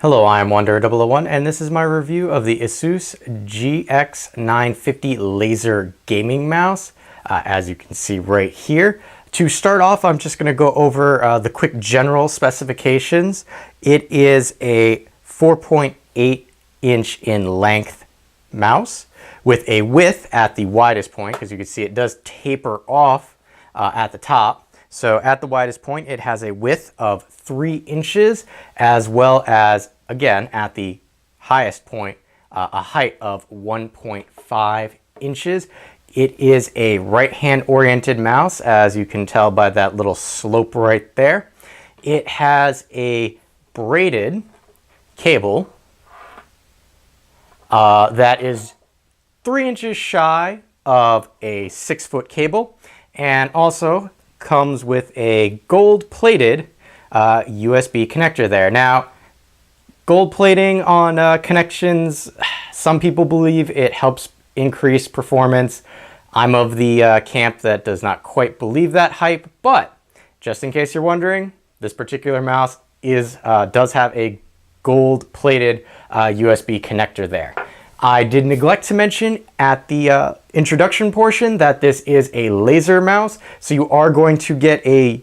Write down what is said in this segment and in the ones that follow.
Hello, I am Wander001 and this is my review of the Asus GX950 laser gaming mouse, as you can see right here. To start off, I'm just going to go over the quick general specifications. It is a 4.8 inch in length mouse with a width at the widest point, because you can see it does taper off at the top. So at the widest point, it has a width of 3 inches, as well as, again, at the highest point, a height of 1.5 inches. It is a right-hand oriented mouse, as you can tell by that little slope right there. It has a braided cable that is 3 inches shy of a 6-foot cable, and also comes with a gold-plated USB connector there. Now, gold plating on connections, some people believe it helps increase performance. I'm of the camp that does not quite believe that hype, but just in case you're wondering, this particular mouse does have a gold-plated USB connector there. I did neglect to mention at the introduction portion that this is a laser mouse, so you are going to get a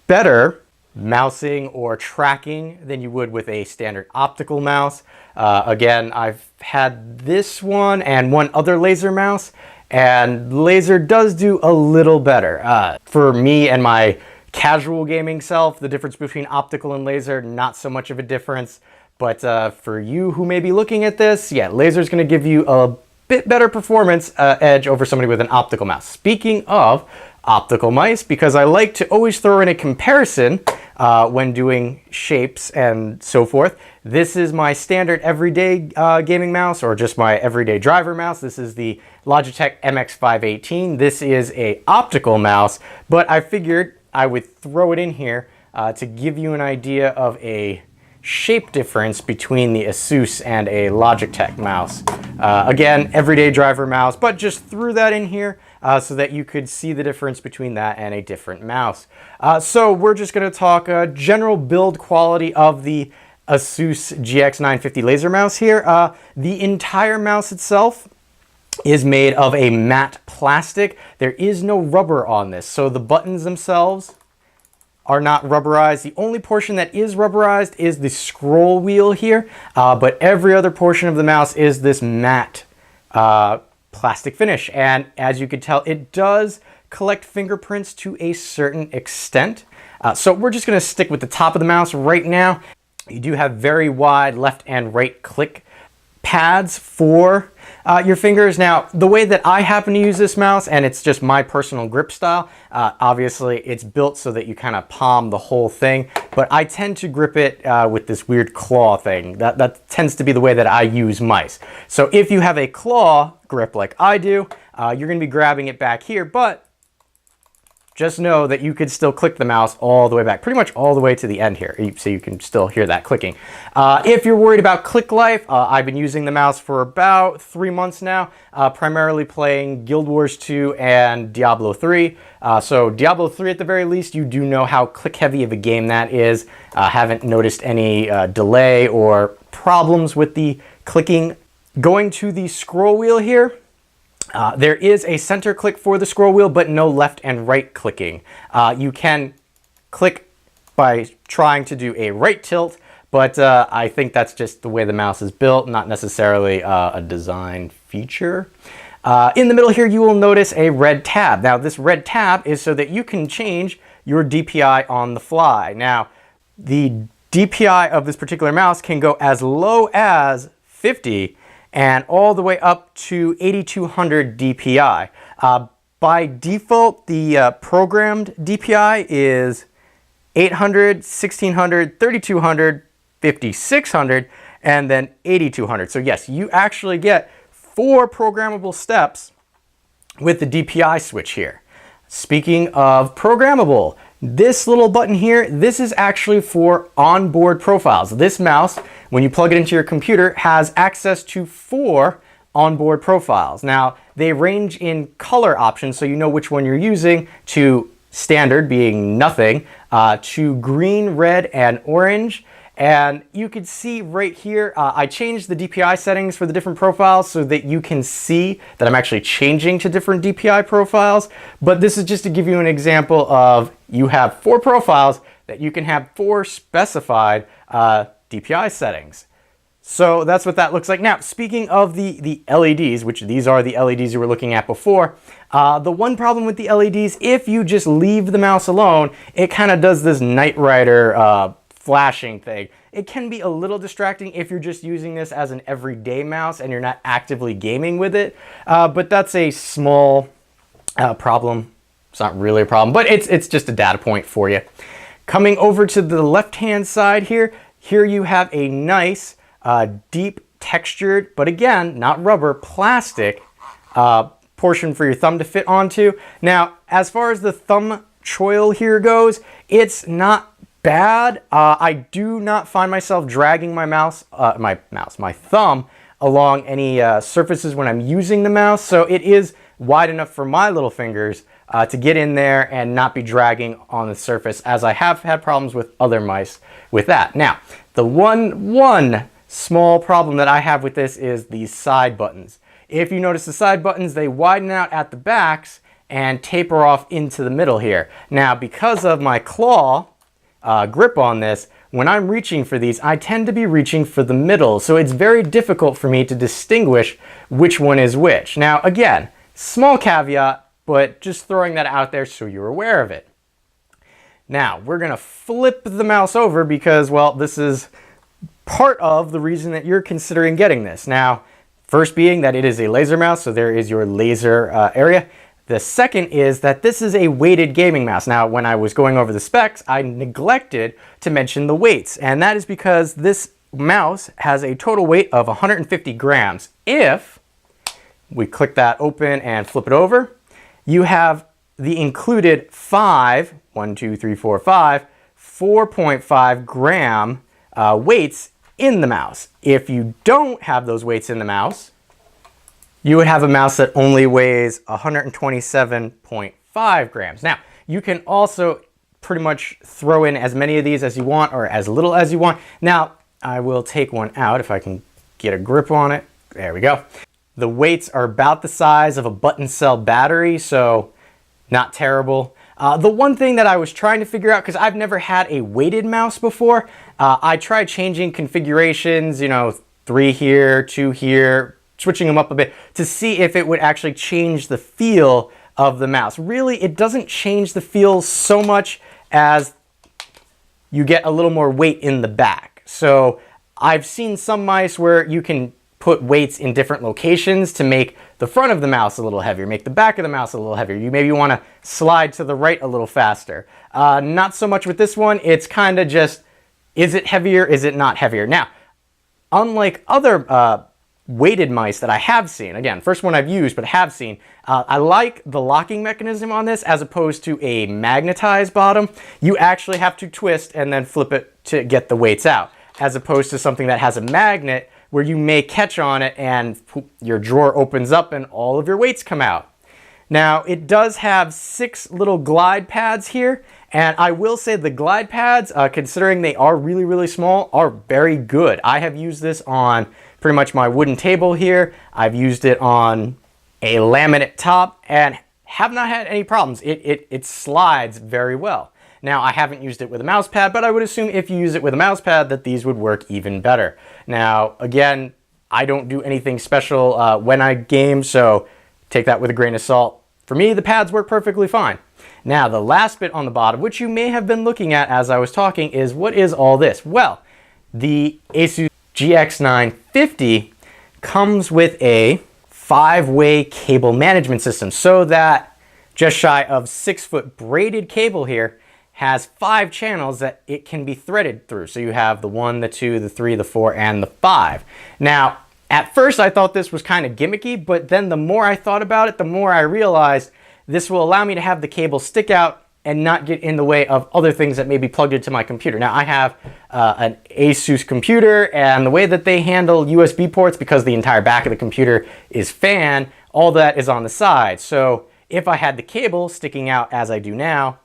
better mousing or tracking than you would with a standard optical mouse. Again, I've had this one and one other laser mouse, and laser does do a little better. For me and my casual gaming self, the difference between optical and laser, not so much of a difference. But for you who may be looking at this, yeah, laser is going to give you a bit better performance edge over somebody with an optical mouse. Speaking of optical mice, because I like to always throw in a comparison when doing shapes and so forth, this is my standard everyday gaming mouse, or just my everyday driver mouse. This is the Logitech MX518. This is a optical mouse, but I figured I would throw it in here to give you an idea of a shape difference between the Asus and a Logitech mouse. Again, everyday driver mouse, but just threw that in here so that you could see the difference between that and a different mouse. So we're just going to talk general build quality of the Asus GX950 laser mouse here. The entire mouse itself is made of a matte plastic. There is no rubber on this, so the buttons themselves are not rubberized. The only portion that is rubberized is the scroll wheel here, but every other portion of the mouse is this matte plastic finish. And as you can tell, it does collect fingerprints to a certain extent. So we're just gonna stick with the top of the mouse right now. You do have very wide left and right click pads for your fingers. Now, the way that I happen to use this mouse, and it's just my personal grip style, obviously it's built so that you kind of palm the whole thing, but I tend to grip it with this weird claw thing. That tends to be the way that I use mice. So if you have a claw grip like I do, you're going to be grabbing it back here, but just know that you could still click the mouse all the way back, pretty much all the way to the end here, so you can still hear that clicking. If you're worried about click life, I've been using the mouse for about 3 months now, primarily playing Guild Wars 2 and Diablo 3. So Diablo 3 at the very least, you do know how click heavy of a game that is. Haven't noticed any delay or problems with the clicking. Going to the scroll wheel here, there is a center click for the scroll wheel, but no left and right clicking. You can click by trying to do a right tilt, but I think that's just the way the mouse is built, not necessarily a design feature. In the middle here, you will notice a red tab. Now, this red tab is so that you can change your DPI on the fly. Now, the DPI of this particular mouse can go as low as 50 and all the way up to 8200 DPI. By default, the programmed DPI is 800, 1600, 3200, 5600, and then 8200. So yes, you actually get 4 programmable steps with the DPI switch here. Speaking of programmable, this little button here, this is actually for onboard profiles. This mouse, when you plug it into your computer, has access to 4 onboard profiles. Now, they range in color options, so you know which one you're using, to standard being nothing, to green, red, and orange, And you can see right here, I changed the DPI settings for the different profiles so that you can see that I'm actually changing to different DPI profiles. But this is just to give you an example of you have 4 profiles that you can have 4 specified DPI settings. So that's what that looks like. Now, speaking of the LEDs, which these are the LEDs you were looking at before, the one problem with the LEDs, if you just leave the mouse alone, it kind of does this Knight Rider flashing thing. It can be a little distracting if you're just using this as an everyday mouse and you're not actively gaming with it, but that's a small problem. It's not really a problem, but it's just a data point for you. Coming over to the left-hand side here you have a nice deep textured, but again, not rubber, plastic portion for your thumb to fit onto. Now, as far as the thumb choil here goes, it's not bad. I do not find myself dragging my my thumb along any surfaces when I'm using the mouse, so it is wide enough for my little fingers to get in there and not be dragging on the surface, as I have had problems with other mice with that. Now, the one small problem that I have with this is these side buttons. If you notice the side buttons, they widen out at the backs and taper off into the middle here. Now, because of my claw grip on this, when I'm reaching for these, I tend to be reaching for the middle, so it's very difficult for me to distinguish which one is which. Now, again, small caveat, but just throwing that out there so you're aware of it. Now, we're gonna flip the mouse over because, well, this is part of the reason that you're considering getting this. Now, first being that it is a laser mouse, so there is your laser area. The second is that this is a weighted gaming mouse. Now, when I was going over the specs, I neglected to mention the weights, and that is because this mouse has a total weight of 150 grams. If we click that open and flip it over, you have the included 4.5 gram weights in the mouse. If you don't have those weights in the mouse, you would have a mouse that only weighs 127.5 grams. Now, you can also pretty much throw in as many of these as you want or as little as you want. Now, I will take one out if I can get a grip on it. There we go. The weights are about the size of a button cell battery, so not terrible. The one thing that I was trying to figure out, because I've never had a weighted mouse before, I tried changing configurations, 3 here, 2 here, switching them up a bit to see if it would actually change the feel of the mouse. Really, it doesn't change the feel so much as you get a little more weight in the back. So I've seen some mice where you can put weights in different locations to make the front of the mouse a little heavier, make the back of the mouse a little heavier. You maybe want to slide to the right a little faster. Not so much with this one. It's kind of just, is it heavier, is it not heavier? Now, unlike other weighted mice that I have seen, again, first one I've used but have seen, I like the locking mechanism on this as opposed to a magnetized bottom. You actually have to twist and then flip it to get the weights out, as opposed to something that has a magnet where you may catch on it and your drawer opens up and all of your weights come out. Now, it does have 6 little glide pads here, and I will say the glide pads, considering they are really, really small, are very good. I have used this on pretty much my wooden table here. I've used it on a laminate top and have not had any problems. It slides very well. Now, I haven't used it with a mouse pad, but I would assume if you use it with a mouse pad that these would work even better. Now, again, I don't do anything special when I game, so take that with a grain of salt. For me, the pads work perfectly fine. Now, the last bit on the bottom, which you may have been looking at as I was talking, is what is all this? Well, the Asus GX950 comes with a 5-way cable management system, so that just shy of 6-foot braided cable here has 5 channels that it can be threaded through. So you have the 1, the 2, the 3, the 4, and the 5. Now, at first I thought this was kind of gimmicky, but then the more I thought about it, the more I realized this will allow me to have the cable stick out and not get in the way of other things that may be plugged into my computer. Now, I have an Asus computer, and the way that they handle USB ports, because the entire back of the computer is fan, all that is on the side. So if I had the cable sticking out as I do now,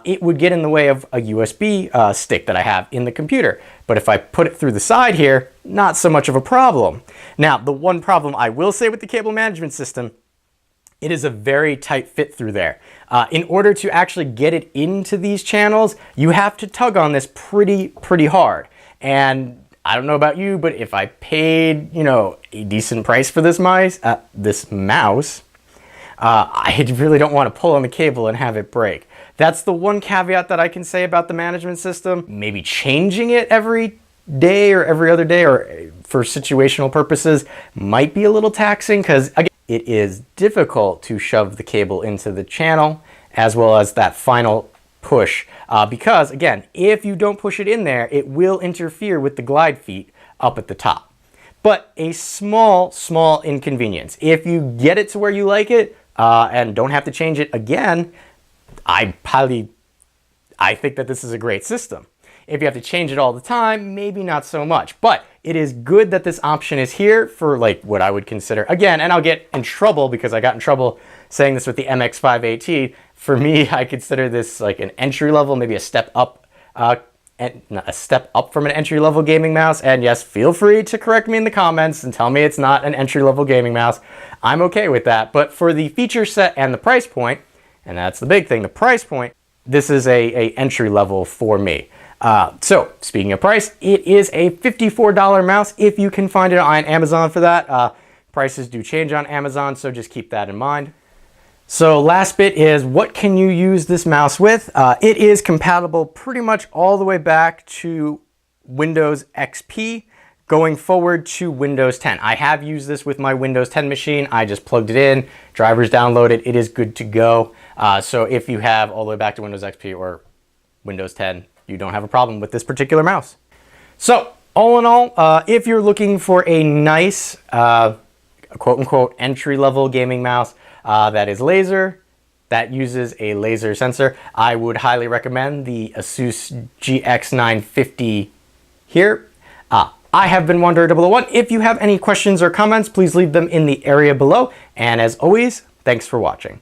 it would get in the way of a USB stick that I have in the computer. But if I put it through the side here, not so much of a problem. Now, the one problem I will say with the cable management system, it is a very tight fit through there. In order to actually get it into these channels, you have to tug on this pretty hard. And I don't know about you, but if I paid, you know, a decent price for this mouse, I really don't want to pull on the cable and have it break. That's the one caveat that I can say about the management system. Maybe changing it every day or every other day or for situational purposes might be a little taxing, because again, it is difficult to shove the cable into the channel as well as that final push, because again, if you don't push it in there, it will interfere with the glide feet up at the top. But a small inconvenience. If you get it to where you like it and don't have to change it again, I think that this is a great system. If you have to change it all the time, maybe not so much. But it is good that this option is here for like what I would consider, again, and I'll get in trouble because I got in trouble saying this with the MX518. For me, I consider this like an entry level, maybe a step up, from an entry level gaming mouse. And yes, feel free to correct me in the comments and tell me it's not an entry level gaming mouse. I'm okay with that. But for the feature set and the price point, and that's the big thing, the price point, this is a entry level for me. So speaking of price, it is a $54 mouse if you can find it on Amazon for that. Prices do change on Amazon, so just keep that in mind. So last bit is, what can you use this mouse with? It is compatible pretty much all the way back to Windows XP, going forward to Windows 10. I have used this with my Windows 10 machine. I just plugged it in, drivers downloaded, it is good to go. So if you have all the way back to Windows XP or Windows 10, you don't have a problem with this particular mouse. So all in all, if you're looking for a nice, quote-unquote entry-level gaming mouse that is laser, that uses a laser sensor, I would highly recommend the Asus GX950 here. I have been Wander001. If you have any questions or comments, please leave them in the area below. And as always, thanks for watching.